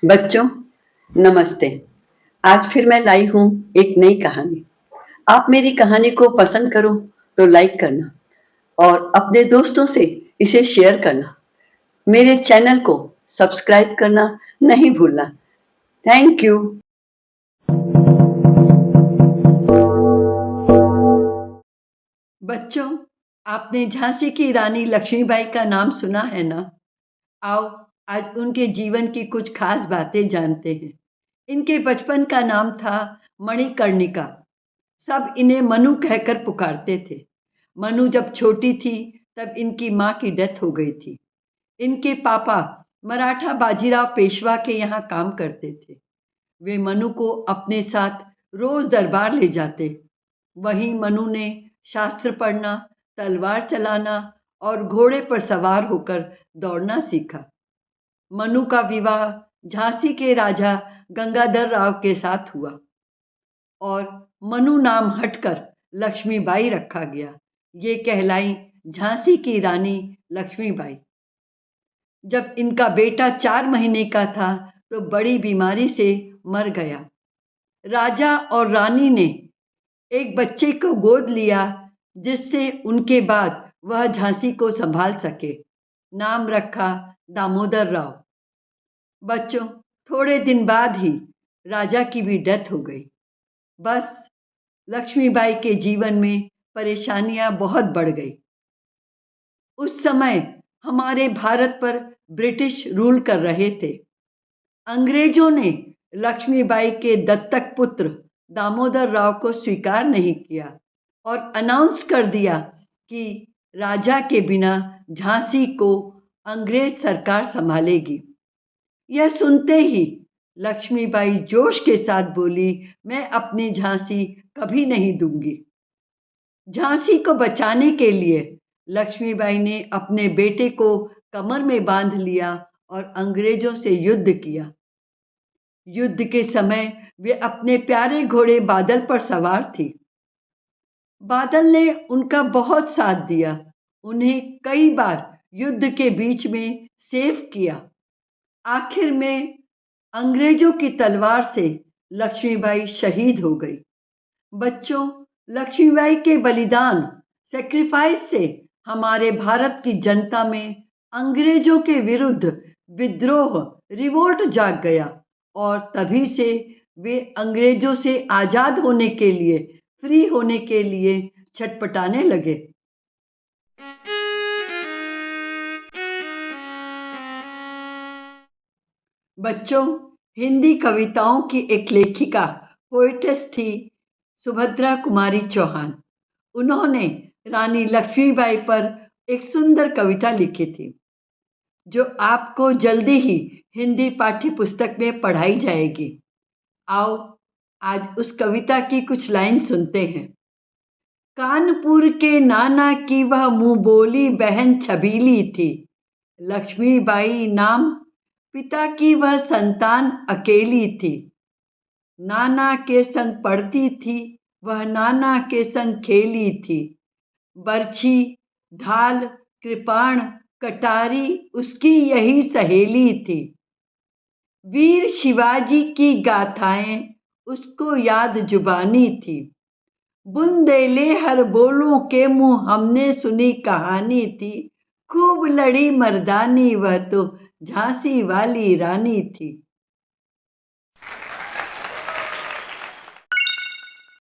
बच्चों, नमस्ते। आज फिर मैं लाई हूँ एक नई कहानी। आप मेरी कहानी को पसंद करो तो लाइक करना और अपने दोस्तों से इसे शेयर करना। मेरे चैनल को सब्सक्राइब करना नहीं भूलना। Thank you. बच्चों, आपने झांसी की रानी लक्ष्मीबाई का नाम सुना है ना? आओ आज उनके जीवन की कुछ खास बातें जानते हैं। इनके बचपन का नाम था मणिकर्णिका। सब इन्हें मनु कहकर पुकारते थे। मनु जब छोटी थी तब इनकी माँ की डेथ हो गई थी। इनके पापा मराठा बाजीराव पेशवा के यहाँ काम करते थे। वे मनु को अपने साथ रोज दरबार ले जाते। वहीं मनु ने शास्त्र पढ़ना, तलवार चलाना और घोड़े पर सवार होकर दौड़ना सीखा। मनु का विवाह झांसी के राजा गंगाधर राव के साथ हुआ और मनु नाम हटकर लक्ष्मीबाई रखा गया। ये कहलाई झांसी की रानी लक्ष्मीबाई। जब इनका बेटा 4 महीने का था तो बड़ी बीमारी से मर गया। राजा और रानी ने एक बच्चे को गोद लिया जिससे उनके बाद वह झांसी को संभाल सके। नाम रखा दामोदर राव। बच्चों, थोड़े दिन बाद ही राजा की भी डेथ हो गई। बस लक्ष्मीबाई के जीवन में परेशानियां बहुत बढ़ गई। उस समय हमारे भारत पर ब्रिटिश रूल कर रहे थे। अंग्रेजों ने लक्ष्मीबाई के दत्तक पुत्र दामोदर राव को स्वीकार नहीं किया और अनाउंस कर दिया कि राजा के बिना झांसी को अंग्रेज सरकार संभालेगी। यह सुनते ही लक्ष्मीबाई जोश के साथ बोली, मैं अपनी झांसी कभी नहीं दूंगी। झांसी को बचाने के लिए लक्ष्मीबाई ने अपने बेटे को कमर में बांध लिया और अंग्रेजों से युद्ध किया। युद्ध के समय वे अपने प्यारे घोड़े बादल पर सवार थी। बादल ने उनका बहुत साथ दिया, उन्हें कई बार युद्ध के बीच में सेव किया। आखिर में अंग्रेजों की तलवार से लक्ष्मीबाई शहीद हो गई। बच्चों, लक्ष्मीबाई के बलिदान सेक्रीफाइस से हमारे भारत की जनता में अंग्रेजों के विरुद्ध विद्रोह रिवोल्ट जाग गया और तभी से वे अंग्रेजों से आज़ाद होने के लिए, फ्री होने के लिए छटपटाने लगे। बच्चों, हिंदी कविताओं की एक लेखिका, पोएटेस थी सुभद्रा कुमारी चौहान। उन्होंने रानी लक्ष्मीबाई पर एक सुंदर कविता लिखी थी जो आपको जल्दी ही हिंदी पाठ्य पुस्तक में पढ़ाई जाएगी। आओ आज उस कविता की कुछ लाइन सुनते हैं। कानपुर के नाना की वह मुंह बोली बहन छबीली थी, लक्ष्मीबाई नाम पिता की वह संतान अकेली थी। नाना के संग पढ़ती थी, वह नाना के संग खेली थी। बरछी, ढाल, कृपाण, कटारी उसकी यही सहेली थी। वीर शिवाजी की गाथाएं उसको याद जुबानी थी। बुंदेले हर बोलों के मुंह हमने सुनी कहानी थी। खूब लड़ी मर्दानी वह तो झांसी वाली रानी थी।